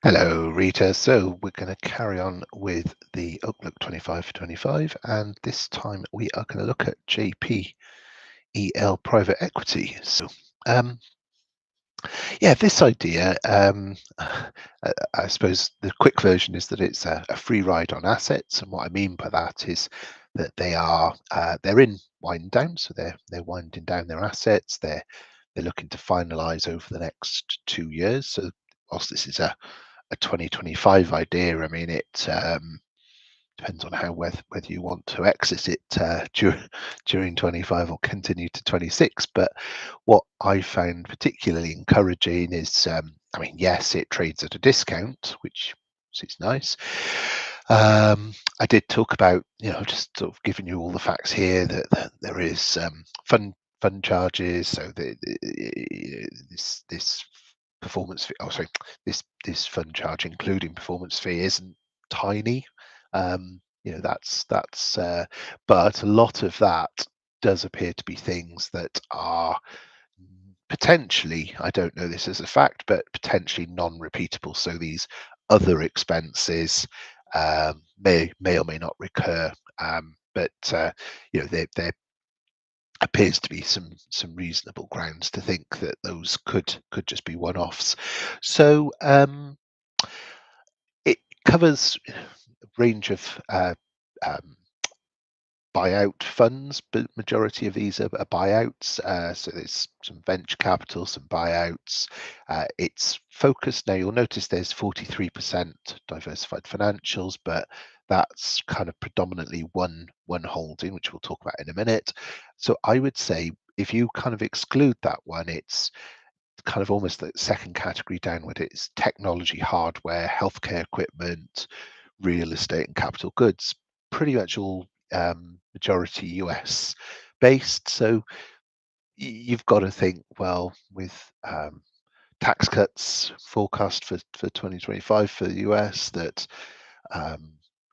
Hello, Rita. So we're going to carry on with the Oak Bloke 25 for 25, and this time we are going to look at JPEL Private Equity. Um, yeah, this idea, I suppose the quick version is that it's a free ride on assets, and what I mean by that is that they're in wind down, so they're winding down their assets. They're looking to finalise over the next 2 years. So whilst this is a 2025 idea. I mean, it depends on whether you want to exit it during 25 or continue to 26. But what I found particularly encouraging is, I mean, yes, it trades at a discount, which is nice. I did talk about, just sort of giving you all the facts here that there is fund charges. So this performance fee, this fund charge, including performance fee, isn't tiny. But a lot of that does appear to be things that are potentially, I don't know this as a fact, but potentially non-repeatable. So these other expenses may or may not recur. But there appears to be some reasonable grounds to think that those could just be one-offs. So it covers a range of um, buyout funds, but majority of these are buyouts. So there's some venture capital, some buyouts. It's focused now. You'll notice there's 43% diversified financials, but that's kind of predominantly one holding, which we'll talk about in a minute. So I would say if you kind of exclude that one, it's kind of almost the second category downward. It's technology, hardware, healthcare equipment, real estate, and capital goods. Pretty much all majority US based. So you've got to think, well, with tax cuts forecast for 2025 for the US, that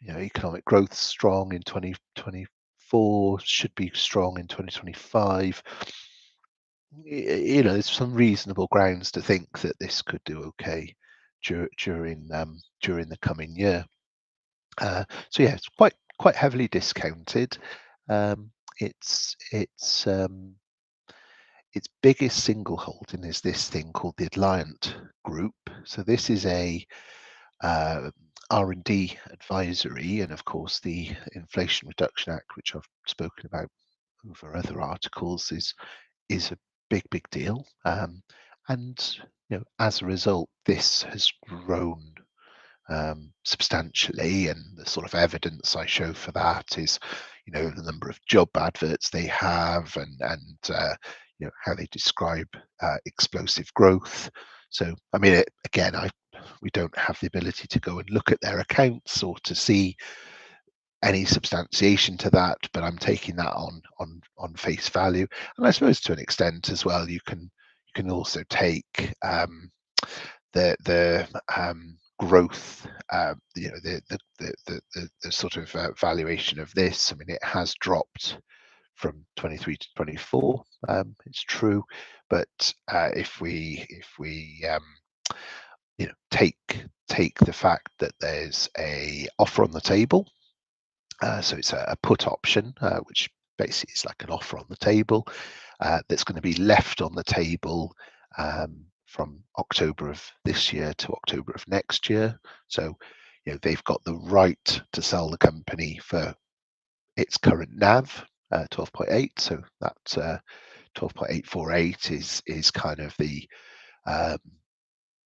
economic growth strong in 2024, should be strong in 2025. There's some reasonable grounds to think that this could do okay during the coming year. So yeah, it's quite heavily discounted. Um, its biggest single holding is this thing called the Alliant Group. So this is a R&D advisory, and of course the Inflation Reduction Act, which I've spoken about over other articles, is a big deal. And as a result, this has grown substantially, and the sort of evidence I show for that is, the number of job adverts they have, and how they describe explosive growth. So, I mean, we don't have the ability to go and look at their accounts or to see any substantiation to that, but I'm taking that on face value. And I suppose to an extent as well, you can also take the growth, the sort of valuation of this. I mean, it has dropped from 23 to 24. It's true, but if we take the fact that there's a offer on the table, so it's a put option, which basically is like an offer on the table that's going to be left on the table from October of this year to October of next year. So, they've got the right to sell the company for its current NAV, 12.8. So that 12.848 is kind of the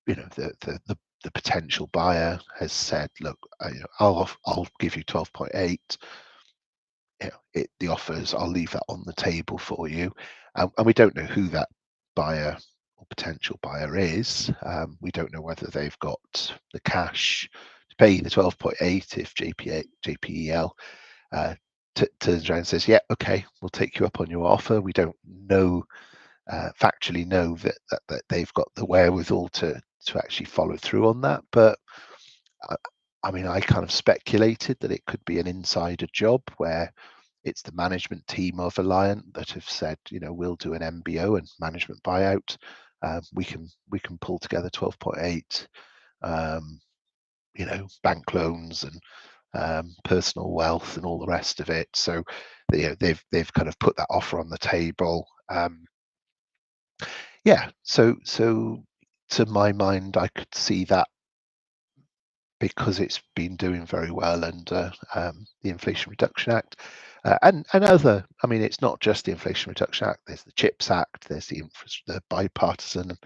the potential buyer has said, look, I'll give you 12.8. The offers, I'll leave that on the table for you, and we don't know who that buyer or potential buyer is. We don't know whether they've got the cash to pay the 12.8 if JPEL turns around and says, yeah, okay, we'll take you up on your offer. We don't know factually know that they've got the wherewithal to actually follow through on that. But I mean, I kind of speculated that it could be an insider job where it's the management team of Alliant that have said, we'll do an MBO and management buyout. We can pull together 12.8 bank loans and personal wealth and all the rest of it. So they've kind of put that offer on the table. So to my mind, I could see that because it's been doing very well under the Inflation Reduction Act and other. I mean, it's not just the Inflation Reduction Act. There's the CHIPS Act. There's the bipartisan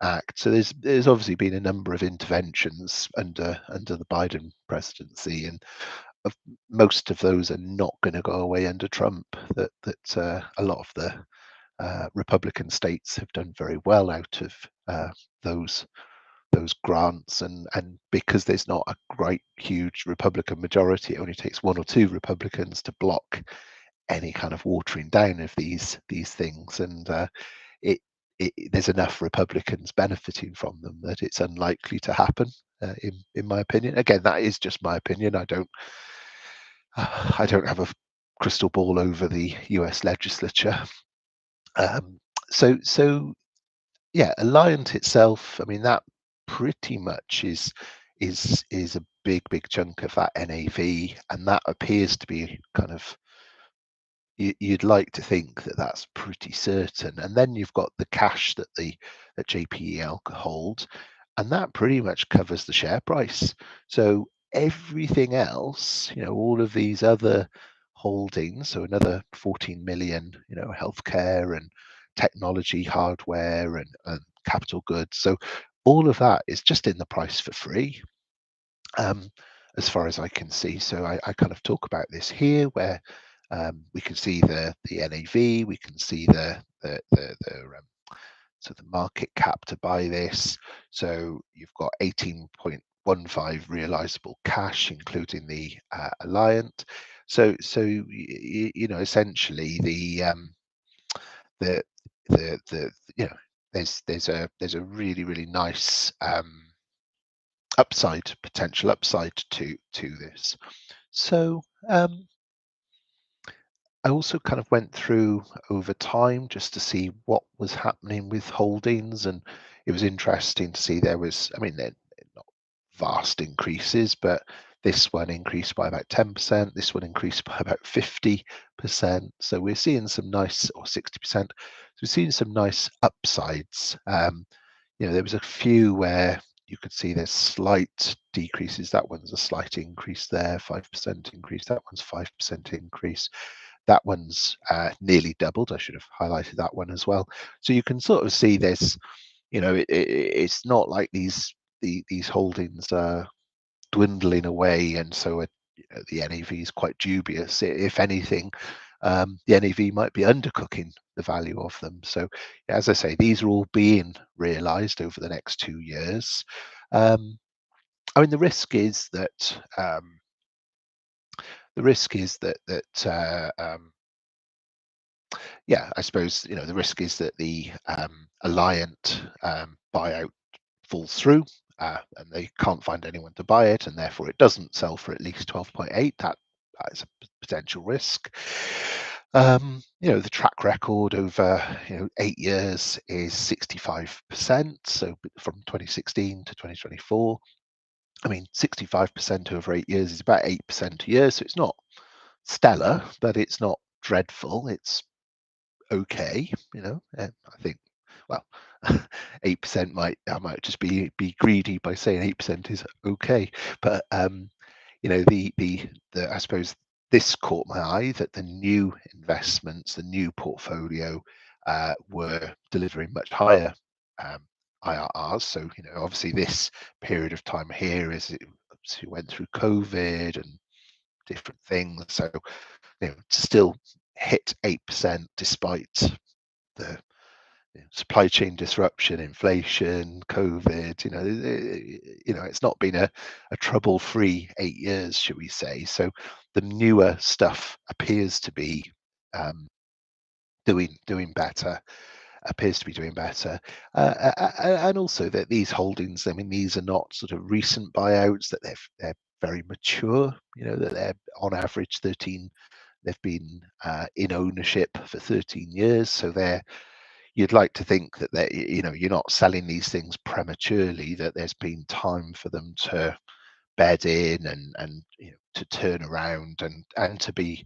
Act. So there's obviously been a number of interventions under the Biden presidency, and most of those are not going to go away under Trump. That a lot of the Republican states have done very well out of those grants, and because there's not a great huge Republican majority, it only takes one or two Republicans to block any kind of watering down of these things, and it, there's enough Republicans benefiting from them that it's unlikely to happen. In my opinion, again, that is just my opinion. I don't have a crystal ball over the U.S. legislature. So yeah, Alliant itself, I mean, that pretty much is a big chunk of that NAV, and that appears to be kind of, you'd like to think that that's pretty certain. And then you've got the cash that JPEL holds, and that pretty much covers the share price. So everything else, all of these other holdings, so another 14 million, healthcare and technology, hardware and capital goods. So all of that is just in the price for free, as far as I can see. So I kind of talk about this here, where we can see the NAV, we can see so the market cap to buy this. So you've got 18.15 realizable cash, including the Alliant. So essentially the there's a really nice potential upside to this. So I also kind of went through over time just to see what was happening with holdings, and it was interesting to see there was, I mean, they're not vast increases, but this one increased by about 10%, this one increased by about 50%. So we're seeing some nice, or 60%. So we're seeing some nice upsides. There was a few where you could see there's slight decreases. That one's a slight increase there, 5% increase. That one's 5% increase. That one's nearly doubled. I should have highlighted that one as well. So you can sort of see this, it's not like these holdings are dwindling away, and so the NAV is quite dubious. If anything, the NAV might be undercooking the value of them. So as I say, these are all being realized over the next 2 years. I mean, the risk is that I suppose the risk is that the Alliant buyout falls through, and they can't find anyone to buy it, and therefore it doesn't sell for at least 12.8. That is a potential risk. The track record over 8 years is 65%. So from 2016 to 2024, I mean, 65% over 8 years is about 8% a year. So it's not stellar, but it's not dreadful. It's okay. I think, well, 8% I might just be greedy by saying 8% is okay, but I suppose this caught my eye, that the new investments, the new portfolio, were delivering much higher IRRs. So obviously this period of time here is it obviously went through COVID and different things, so to still hit 8% despite the supply chain disruption, inflation, COVID, it's not been a trouble-free 8 years, should we say. So the newer stuff appears to be doing better, and also that these holdings, I mean, these are not sort of recent buyouts, that they're very mature, that they're on average 13, they've been in ownership for 13 years, so they're you'd like to think that you're not selling these things prematurely, that there's been time for them to bed in and to turn around and to be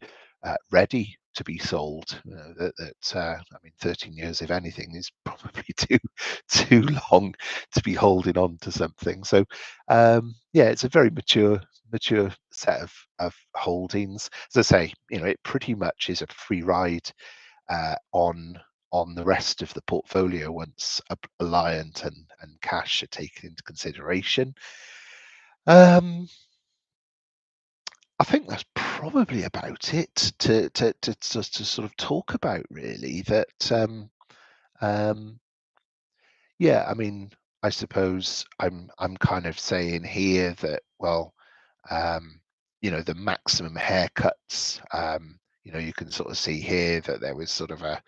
ready to be sold. I mean, 13 years, if anything, is probably too long to be holding on to something. So yeah, it's a very mature set of holdings. As I say, it pretty much is a free ride on the rest of the portfolio once Alliant and cash are taken into consideration. I think that's probably about it to sort of talk about, really. That yeah, I mean, I suppose I'm kind of saying here that, well, um, the maximum haircuts, you can sort of see here that there was sort of a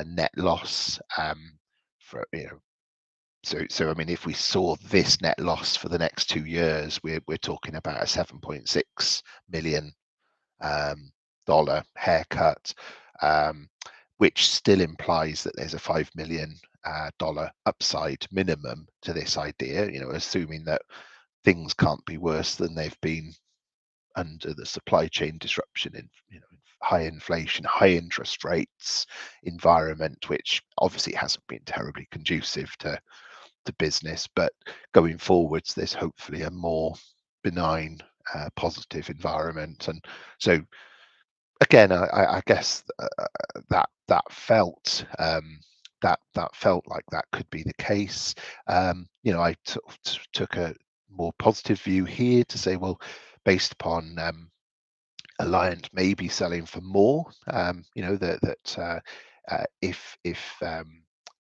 net loss for so I mean, if we saw this net loss for the next 2 years, we're talking about a 7.6 million dollar haircut, um, which still implies that there's a $5 million dollar upside minimum to this idea. Assuming that things can't be worse than they've been under the supply chain disruption in high inflation, high interest rates environment, which obviously hasn't been terribly conducive to business. But going forwards, there's hopefully a more benign, positive environment. And so again, I guess that felt that felt like that could be the case. I took a more positive view here to say, well, based upon Alliant may be selling for more.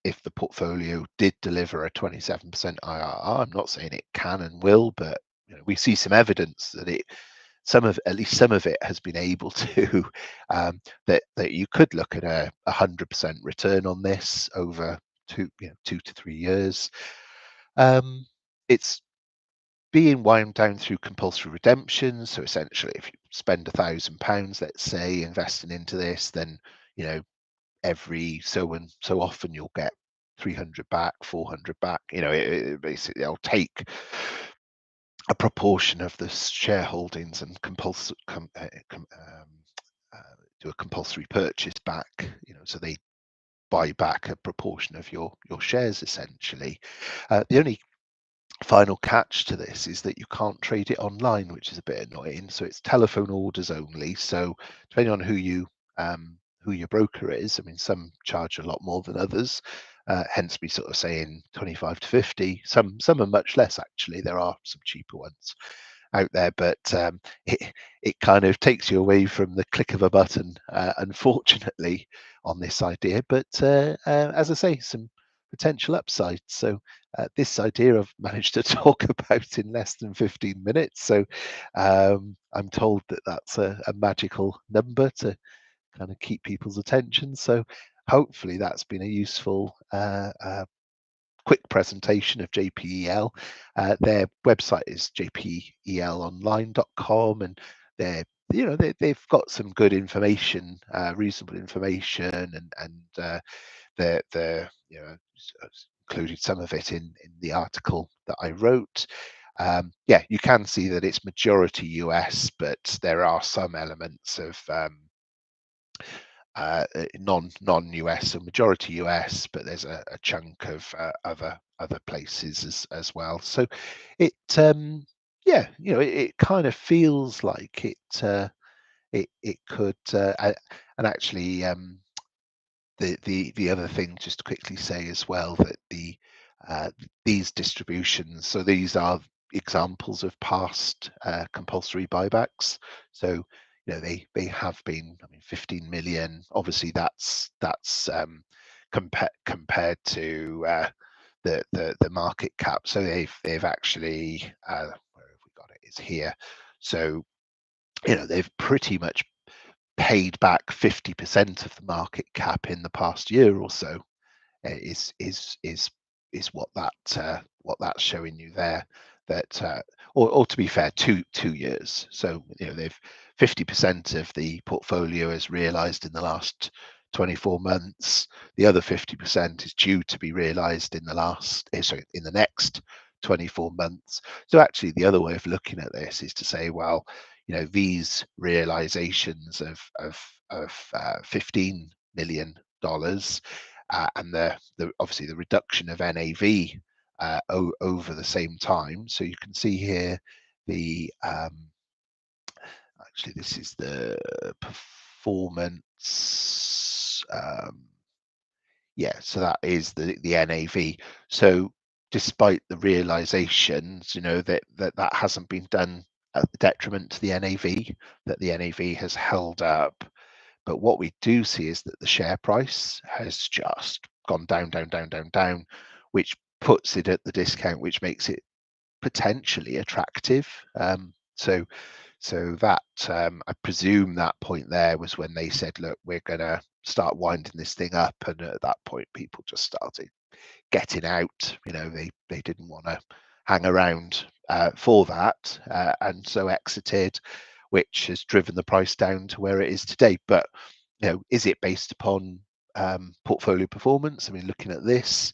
If the portfolio did deliver a 27% IRR, I'm not saying it can and will, but we see some evidence that at least some of it has been able to that you could look at a 100% return on this over 2 to 3 years. It's being wound down through compulsory redemption. So essentially, if you spend £1,000, let's say, investing into this, then every so and so often you'll get 300 back, 400 back. Basically, they'll take a proportion of the shareholdings and do a compulsory purchase back. So they buy back a proportion of your shares essentially. The only final catch to this is that you can't trade it online, which is a bit annoying. So it's telephone orders only. So depending on who your broker is, I mean, some charge a lot more than others. Hence, we sort of saying 25 to 50. Some are much less actually. There are some cheaper ones out there, but it kind of takes you away from the click of a button, unfortunately, on this idea. But as I say, some potential upside. So this idea I've managed to talk about in less than 15 minutes. So I'm told that that's a magical number to kind of keep people's attention. So hopefully that's been a useful quick presentation of JPEL. Their website is jpelonline.com, and they've got some good information, reasonable information, and they're included some of it in the article that I wrote. Yeah, you can see that it's majority US, but there are some elements of non-US, so majority US, but there's a chunk of other places as well. So it yeah, it kind of feels like it could and actually the other thing, just to quickly say as well, that these distributions, so these are examples of past compulsory buybacks. So they have been, I mean, 15 million. Obviously, that's compared to the market cap. So they've actually where have we got it? It's here. So they've pretty much paid back 50% of the market cap in the past year or so. Is what that's showing you there. That or to be fair, 2 years. So they've 50% of the portfolio has realized in the last 24 months. The other 50% is due to be realized in in the next 24 months. So actually the other way of looking at this is to say, well, these realizations of $15 million, and obviously the reduction of NAV over the same time. So you can see here the actually this is the performance. Yeah, so that is the NAV. So despite the realizations, that hasn't been done at the detriment to the NAV, that the NAV has held up. But what we do see is that the share price has just gone down, down, down, down, down, which puts it at the discount, which makes it potentially attractive. So that I presume that point there was when they said, look, we're going to start winding this thing up. And at that point, people just started getting out. They didn't want to hang around for that, and so exited, which has driven the price down to where it is today. But is it based upon portfolio performance? I mean, looking at this,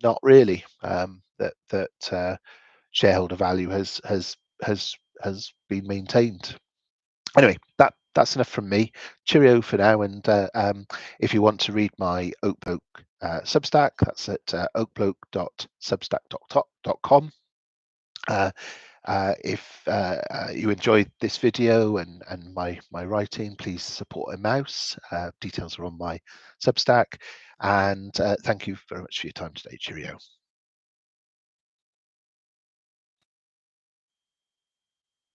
not really. That shareholder value has been maintained. Anyway, that's enough from me. Cheerio for now. And if you want to read my Oak Bloke Substack, that's at oakbloke.substack.com. If you enjoyed this video and my writing, please support Emmaus. Details are on my Substack. And thank you very much for your time today. Cheerio.